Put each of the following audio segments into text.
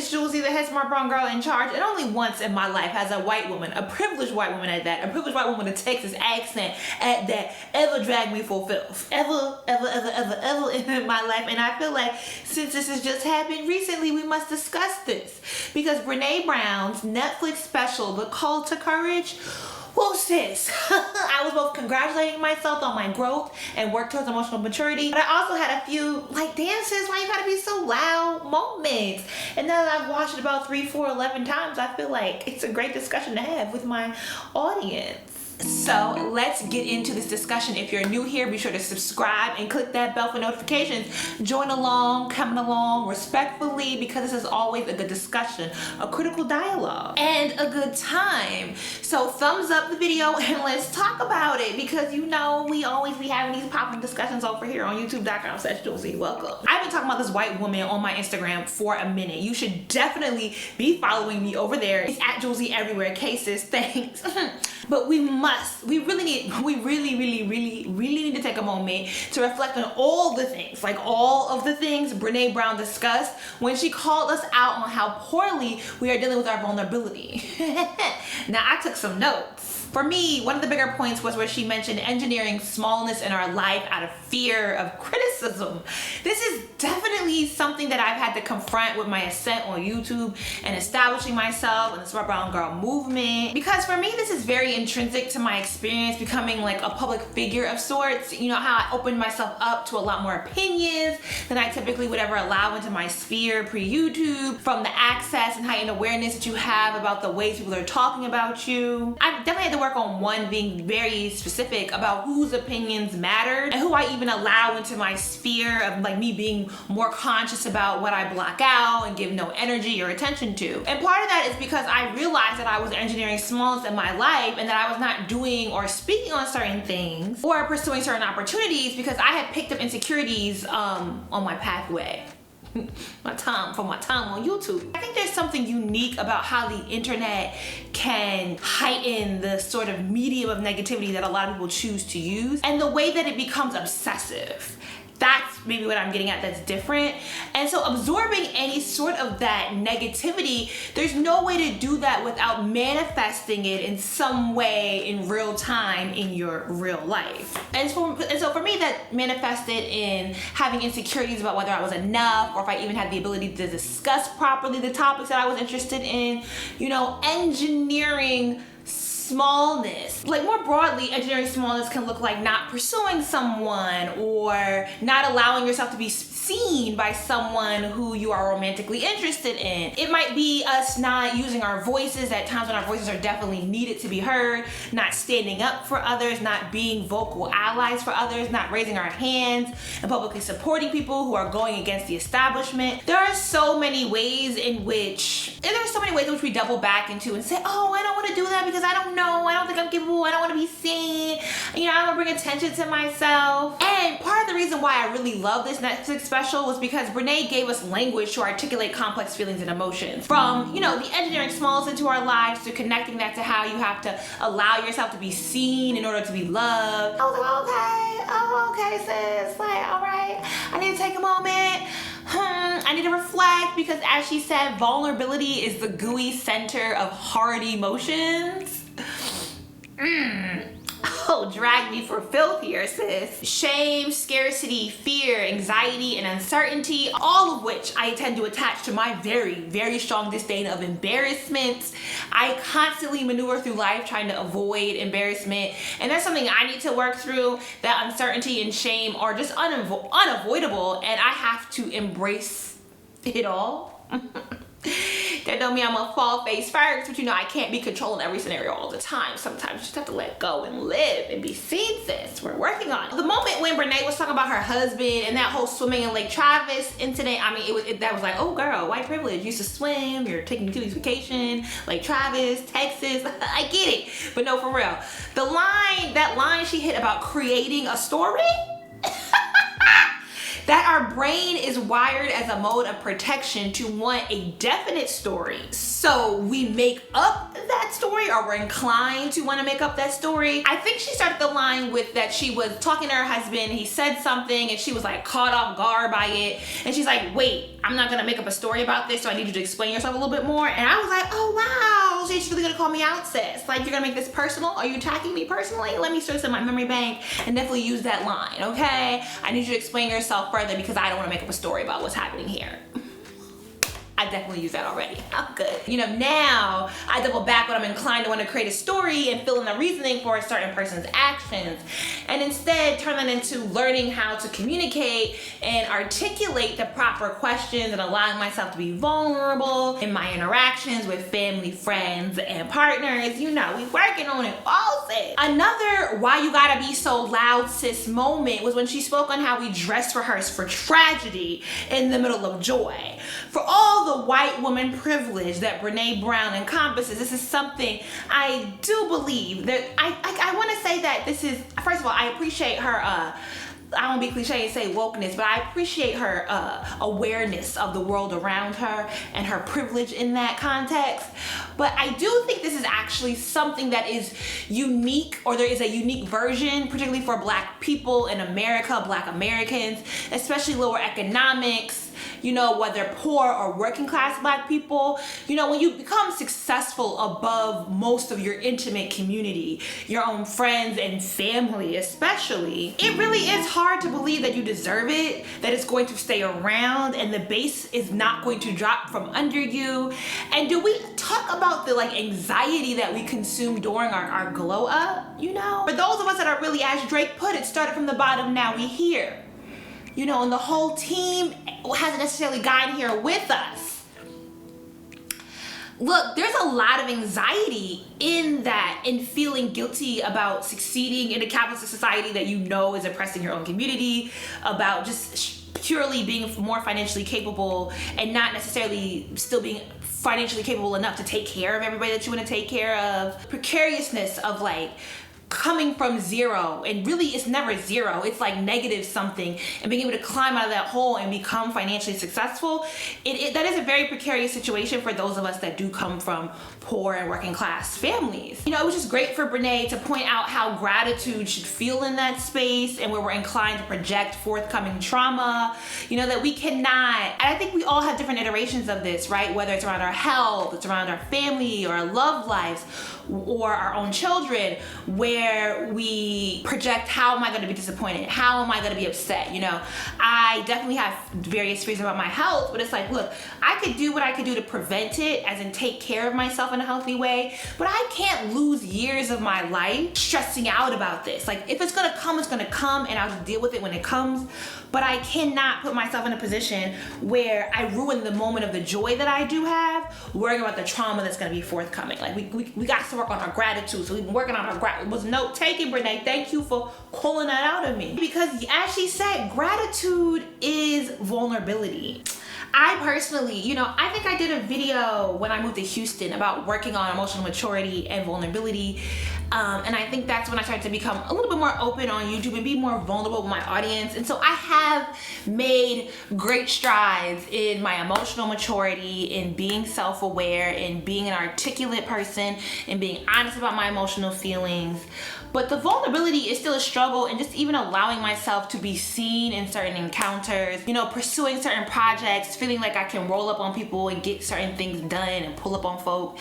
it's Julesy, the Head Smart Brown Girl in charge, and only once in my life has a white woman, a privileged white woman at that, a privileged white woman with a Texas accent at that, ever dragged me for filth. Ever in my life. And I feel like since this has just happened recently, we must discuss this. Because Brene Brown's Netflix special, The Call to Courage, well, sis, I was both congratulating myself on my growth and work towards emotional maturity, but I also had a few, like, damn sis, why you gotta be so loud moments? And now that I've watched it about 3, 4, 11 times, I feel like it's a great discussion to have with my audience. So let's get into this discussion. If you're new here, be sure to subscribe and click that bell for notifications. Join along, coming along respectfully, because this is always a good discussion, a critical dialogue, and a good time. So thumbs up the video and let's talk about it, because you know we always be having these popping discussions over here on youtube.com/Julesy. Welcome. I've been talking about this white woman on my Instagram for a minute. You should definitely be following me over there. It's at Julesy everywhere. Cases, thanks. But we really need to take a moment to reflect on all the things, like all of the things Brene Brown discussed when she called us out on how poorly we are dealing with our vulnerability. Now, I took some notes. For me, one of the bigger points was where she mentioned engineering smallness in our life out of fear of criticism. This is definitely something that I've had to confront with my ascent on YouTube and establishing myself in the Smart Brown Girl movement. Because for me, this is very intrinsic to my experience becoming like a public figure of sorts. You know, how I opened myself up to a lot more opinions than I typically would ever allow into my sphere pre-YouTube, from the access and heightened awareness that you have about the ways people are talking about you. I definitely had to work on one, being very specific about whose opinions matter and who I even allow into my sphere of, like, me being more conscious about what I block out and give no energy or attention to. And part of that is because I realized that I was engineering smallness in my life and that I was not doing or speaking on certain things or pursuing certain opportunities because I had picked up insecurities on my pathway. my time on YouTube. I think there's something unique about how the internet can heighten the sort of medium of negativity that a lot of people choose to use, and the way that it becomes obsessive. That's maybe what I'm getting at that's different. And so absorbing any sort of that negativity, there's no way to do that without manifesting it in some way in real time in your real life. And so for me, that manifested in having insecurities about whether I was enough or if I even had the ability to discuss properly the topics that I was interested in. You know, engineering smallness. Like, more broadly, engineering smallness can look like not pursuing someone or not allowing yourself to be seen by someone who you are romantically interested in. It might be us not using our voices at times when our voices are definitely needed to be heard, not standing up for others, not being vocal allies for others, not raising our hands and publicly supporting people who are going against the establishment. There are so many ways in which we double back into and say, oh, I don't want to do that because I don't know, I don't think I'm capable, I don't want to be seen, you know, I don't bring attention to myself. And part of the reason why I really love this Netflix special was because Brene gave us language to articulate complex feelings and emotions. From, you know, the engineering smallness into our lives to connecting that to how you have to allow yourself to be seen in order to be loved. I was like, okay, sis, like, all right, I need to take a moment. I need to reflect, because as she said, vulnerability is the gooey center of hard emotions. Oh, drag me for filth here, sis. Shame, scarcity, fear, anxiety, and uncertainty, all of which I tend to attach to my very, very strong disdain of embarrassment. I constantly maneuver through life trying to avoid embarrassment, and that's something I need to work through. That uncertainty and shame are just unavoidable, and I have to embrace it all. That don't mean I'm gonna fall face first, but you know, I can't be controlling every scenario all the time. Sometimes you just have to let go and live and be seen, sis. We're working on it. The moment when Brene was talking about her husband and that whole swimming in Lake Travis incident, I mean, that was like, oh girl, white privilege, you used to swim, you're taking 2 weeks vacation, Lake Travis, Texas, I get it. But no, for real, that line she hit about creating a story, that our brain is wired as a mode of protection to want a definite story. So we make up that story, or we're inclined to want to make up that story. I think she started the line with that she was talking to her husband, he said something, and she was like caught off guard by it. And she's like, wait, I'm not gonna make up a story about this, so I need you to explain yourself a little bit more. And I was like, oh wow, she's really gonna call me out, sis. Like, you're gonna make this personal? Are you attacking me personally? Let me search in my memory bank and definitely use that line, okay? I need you to explain yourself further because I don't wanna make up a story about what's happening here. I definitely use that already. I'm good. You know, now I double back when I'm inclined to want to create a story and fill in the reasoning for a certain person's actions, and instead turn that into learning how to communicate and articulate the proper questions and allowing myself to be vulnerable in my interactions with family, friends, and partners. You know, we working on it all, sis. Another why you gotta be so loud, sis moment was when she spoke on how we dress rehearse for tragedy in the middle of joy. For all the white woman privilege that Brene Brown encompasses, this is something I do believe that I want to say that this is, first of all, I appreciate her, I won't be cliche and say wokeness, but I appreciate her awareness of the world around her and her privilege in that context. But I do think this is actually something that is unique, or there is a unique version, particularly for Black people in America, Black Americans, especially lower economics, you know, whether poor or working class Black people. You know, when you become successful above most of your intimate community, your own friends and family especially, it really is hard to believe that you deserve it, that it's going to stay around and the base is not going to drop from under you. And do we talk about the like anxiety that we consume during our glow up, you know? For those of us that are really, as Drake put it, started from the bottom, now we here. You know, and the whole team hasn't necessarily gotten here with us. Look, there's a lot of anxiety in that, in feeling guilty about succeeding in a capitalist society that you know is oppressing your own community, about just purely being more financially capable and not necessarily still being financially capable enough to take care of everybody that you want to take care of. Precariousness of like coming from zero, and really it's never zero, it's like negative something, and being able to climb out of that hole and become financially successful, that is a very precarious situation for those of us that do come from poor and working class families. You know, it was just great for Brene to point out how gratitude should feel in that space, and where we're inclined to project forthcoming trauma, you know, that we cannot, and I think we all have different iterations of this, right? Whether it's around our health, it's around our family or our love lives, or our own children, where we project, how am I going to be disappointed? How am I going to be upset? You know, I definitely have various fears about my health, but it's like, look, I could do what I could do to prevent it, as in take care of myself in a healthy way, but I can't lose years of my life stressing out about this. Like, if it's going to come, it's going to come, and I'll just deal with it when it comes. But I cannot put myself in a position where I ruin the moment of the joy that I do have, worrying about the trauma that's going to be forthcoming. Like, we got to work on our gratitude. So we've been working on our gratitude. Was note taken, Brene. Thank you for calling that out of me. Because as she said, gratitude is vulnerability. I personally, you know, I think I did a video when I moved to Houston about working on emotional maturity and vulnerability. And I think that's when I started to become a little bit more open on YouTube and be more vulnerable with my audience. And so I have made great strides in my emotional maturity, in being self-aware, in being an articulate person, and being honest about my emotional feelings. But the vulnerability is still a struggle, and just even allowing myself to be seen in certain encounters, you know, pursuing certain projects, feeling like I can roll up on people and get certain things done and pull up on folk,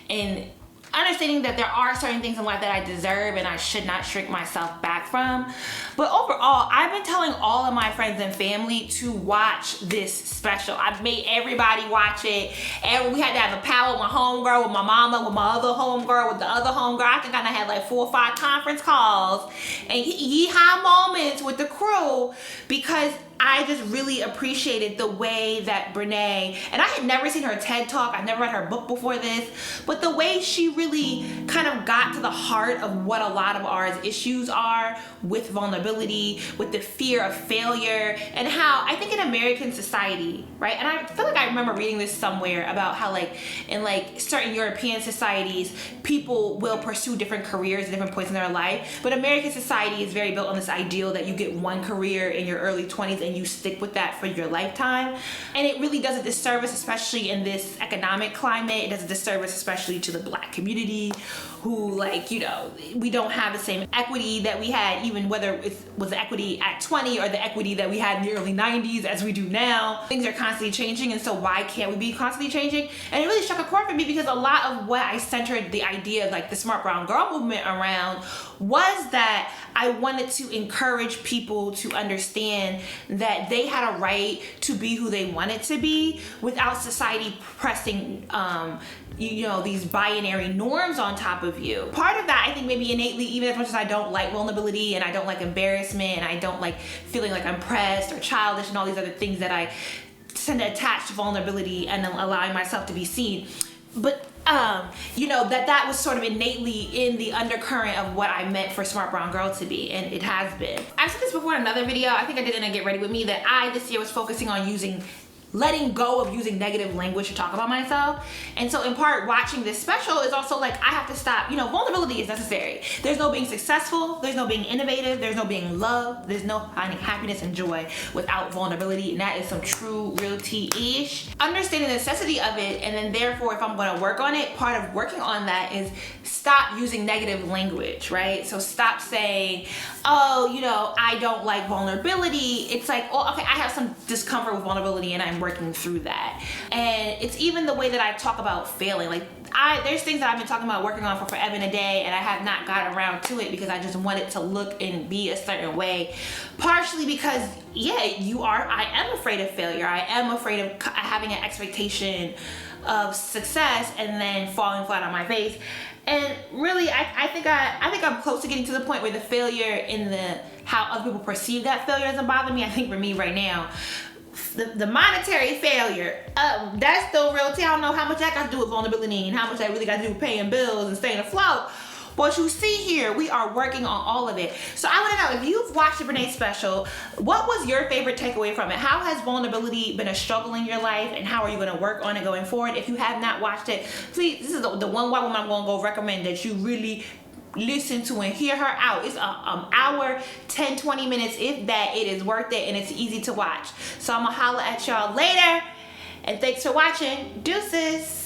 and understanding that there are certain things in life that I deserve and I should not shrink myself back from. But overall, I've been telling all of my friends and family to watch this special. I've made everybody watch it, and we had to have a powwow with my homegirl, with my mama, with my other homegirl, with the other homegirl. I think I had like 4 or 5 conference calls and yeehaw moments with the crew, because I just really appreciated the way that Brene, and I had never seen her TED Talk, I've never read her book before this, but the way she really kind of got to the heart of what a lot of our issues are with vulnerability, with the fear of failure, and how I think in American society, right, and I feel like I remember reading this somewhere about how like in like certain European societies, people will pursue different careers at different points in their life, but American society is very built on this ideal that you get one career in your early 20s and you stick with that for your lifetime. And it really does a disservice, especially in this economic climate. It does a disservice, especially to the Black community, who, like, you know, we don't have the same equity that we had, even whether it was the equity at 20 or the equity that we had in the early 90s as we do now. Things are constantly changing, and so why can't we be constantly changing? And it really struck a chord for me, because a lot of what I centered the idea of like the Smart Brown Girl movement around was that I wanted to encourage people to understand that they had a right to be who they wanted to be without society pressing you know, these binary norms on top of you. Part of that, I think, maybe innately, even as much as I don't like vulnerability and I don't like embarrassment and I don't like feeling like I'm pressed or childish and all these other things that I tend to attach to vulnerability and then allowing myself to be seen. But you know, that was sort of innately in the undercurrent of what I meant for Smart Brown Girl to be, and it has been. I've said this before in another video, I think I did in a Get Ready With Me, that I this year was focusing on letting go of using negative language to talk about myself. And so in part, watching this special is also like, I have to stop. You know, vulnerability is necessary. There's no being successful, there's no being innovative, there's no being loved, there's no finding happiness and joy without vulnerability, and that is some true real tea-ish. Understanding the necessity of it, and then therefore, if I'm gonna work on it, part of working on that is stop using negative language, right? So stop saying, oh, you know, I don't like vulnerability. It's like, oh, okay, I have some discomfort with vulnerability and I'm working through that. And it's even the way that I talk about failing. Like, there's things that I've been talking about working on for forever and a day, and I have not got around to it because I just want it to look and be a certain way. Partially because, yeah, I am afraid of failure. I am afraid of having an expectation of success and then falling flat on my face. And really, I think I'm close to getting to the point where the failure in how other people perceive that failure doesn't bother me. I think for me right now, the monetary failure, that's still real. I don't know how much that got to do with vulnerability and how much that really got to do with paying bills and staying afloat. But you see here, we are working on all of it. So I want to know, if you've watched the Brene special, what was your favorite takeaway from it? How has vulnerability been a struggle in your life, and how are you going to work on it going forward? If you have not watched it, please, this is the one white woman I'm going to go recommend that you really listen to and hear her out. It's an hour, 10-20 minutes, if that. It is worth it, and it's easy to watch. So I'm going to holla at y'all later, and thanks for watching. Deuces.